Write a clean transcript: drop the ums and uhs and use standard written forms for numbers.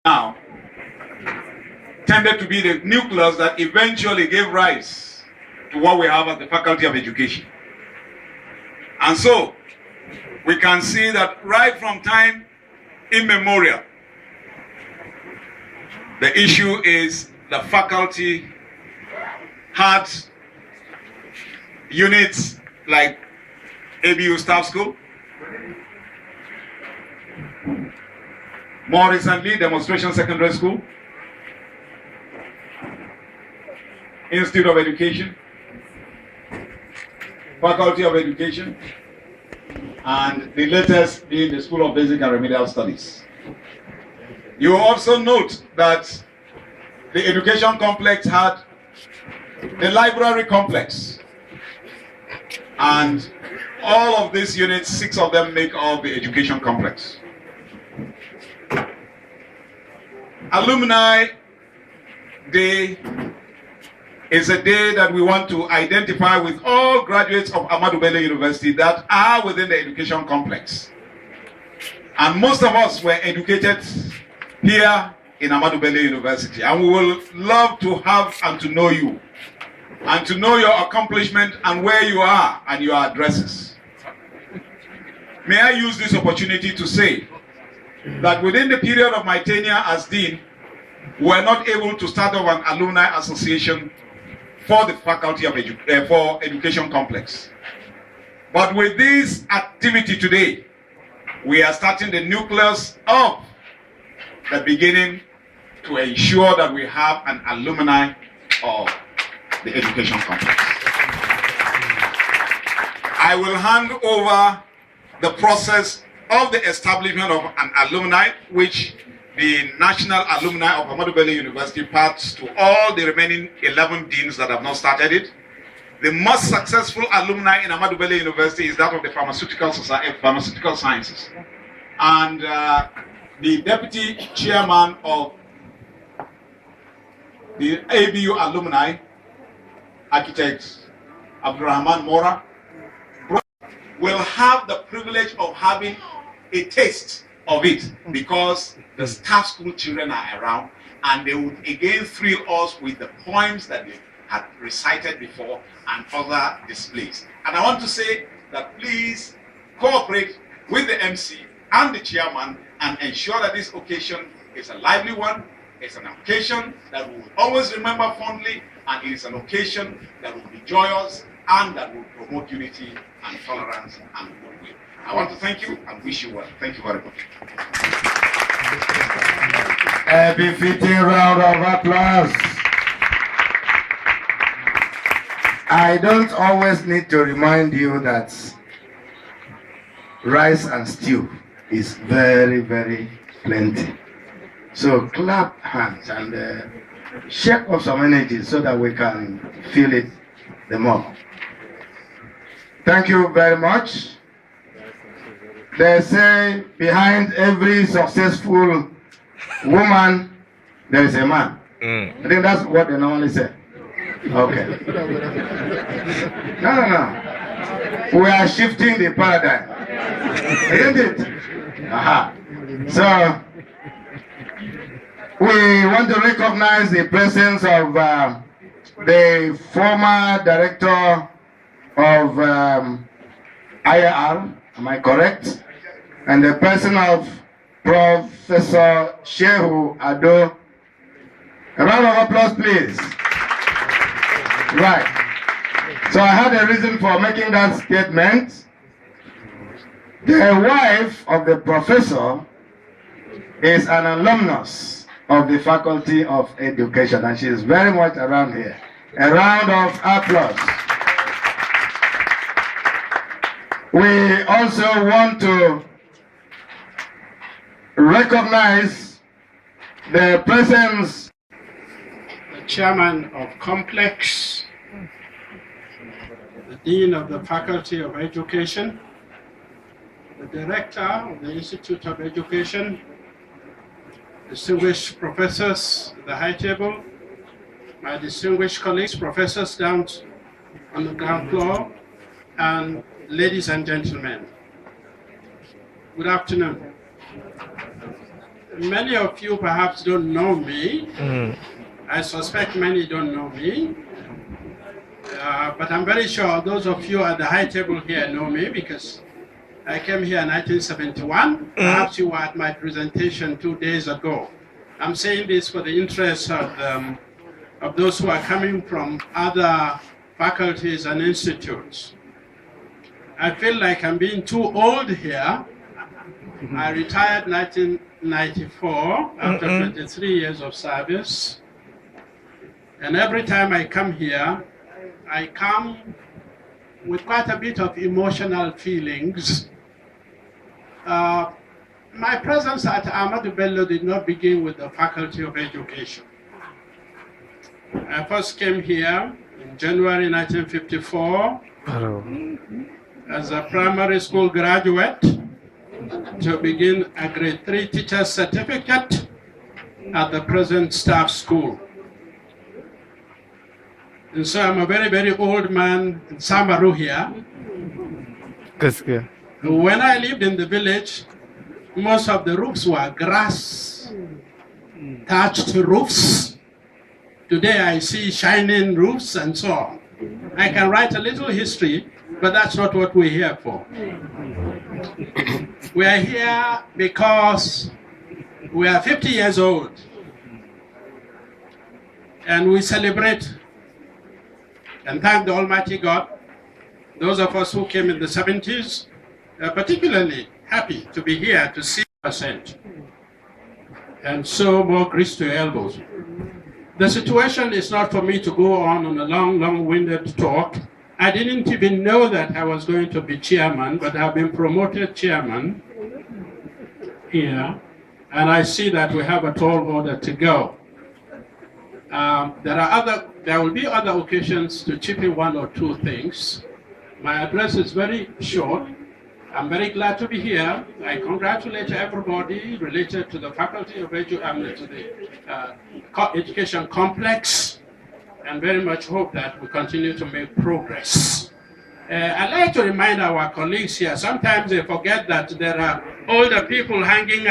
now tended to be the nucleus that eventually gave rise to what we have at the Faculty of Education. And so we can see that right from time immemorial, the issue is the faculty had units like ABU Staff School, more recently Demonstration Secondary School, Institute of Education, Faculty of Education, and the latest being the School of Basic and Remedial Studies. You will also note that the education complex had the library complex, and all of these units, 6 of them, make up the education complex. Alumni Day is a day that we want to identify with all graduates of Ahmadu Bello University that are within the education complex. And most of us were educated here in Ahmadu Bello University, and we will love to have and to know you, and to know your accomplishment and where you are and your addresses. May I use this opportunity to say that within the period of my tenure as dean, we were not able to start up an alumni association for the Faculty of Education Complex. But with this activity today, we are starting the nucleus of the beginning to ensure that we have an alumni of the education complex. I will hand over the process of the establishment of an alumni, which the National Alumni of Ahmadu Bello University parts to all the remaining 11 deans that have not started it. The most successful alumni in Ahmadu Bello University is that of the Pharmaceutical Sciences. And the deputy chairman of the ABU alumni, architect Abdurrahman Mora, will have the privilege of having a taste of it, because the staff school children are around, and they would again thrill us with the poems that they had recited before and other displays. And I want to say that please cooperate with the MC and the chairman and ensure that this occasion is a lively one. It's an occasion that we will always remember fondly, and it is an occasion that will be joyous and that will promote unity and tolerance and goodwill. I want to thank you and wish you well. Thank you very much. A befitting round of applause. I don't always need to remind you that rice and stew is very, very plenty. So clap hands and shake off some energy so that we can feel it the more. Thank you very much. They say behind every successful woman, there is a man. I think that's what they normally say. Okay. No. We are shifting the paradigm. Isn't it? Aha. So, we want to recognize the presence of the former director of IR, am I correct? And the person of Professor Shehu Ado. A round of applause, please. Right. So I had a reason for making that statement. The wife of the professor is an alumnus of the Faculty of Education, and she is very much around here. A round of applause. We also want to recognize the presence the chairman of Complex, the dean of the Faculty of Education, the director of the Institute of Education, distinguished professors at the high table, my distinguished colleagues, professors down on the ground floor, and ladies and gentlemen. Good afternoon. Many of you perhaps don't know me. I suspect many don't know me. But I'm very sure those of you at the high table here know me because I came here in 1971. Perhaps you were at my presentation 2 days ago. I'm saying this for the interest of those who are coming from other faculties and institutes. I feel like I'm being too old here. I retired 1994 after 23 years of service. And every time I come here, I come with quite a bit of emotional feelings. My presence at Ahmadu Bello did not begin with the Faculty of Education. I first came here in January 1954 as a primary school graduate to begin a grade 3 teacher's certificate at the present staff school. And so I'm a very, very old man in Samaru here. When I lived in the village, most of the roofs were grass thatched roofs. Today I see shining roofs and so on. I can write a little history, but that's not what we're here for. We are here because we are 50 years old and we celebrate and thank the Almighty God. Those of us who came in the 70s are particularly happy to be here to see percent. And so more grease to your elbows. The situation is not for me to go on a long-winded talk. I didn't even know that I was going to be chairman, but I've been promoted chairman here. And I see that we have a tall order to go. There will be other occasions to chip in one or two things. My address is very short. I'm very glad to be here. I congratulate everybody related to the Faculty of Education, to the Education Complex, and very much hope that we continue to make progress. I'd like to remind our colleagues here, sometimes they forget that there are older people hanging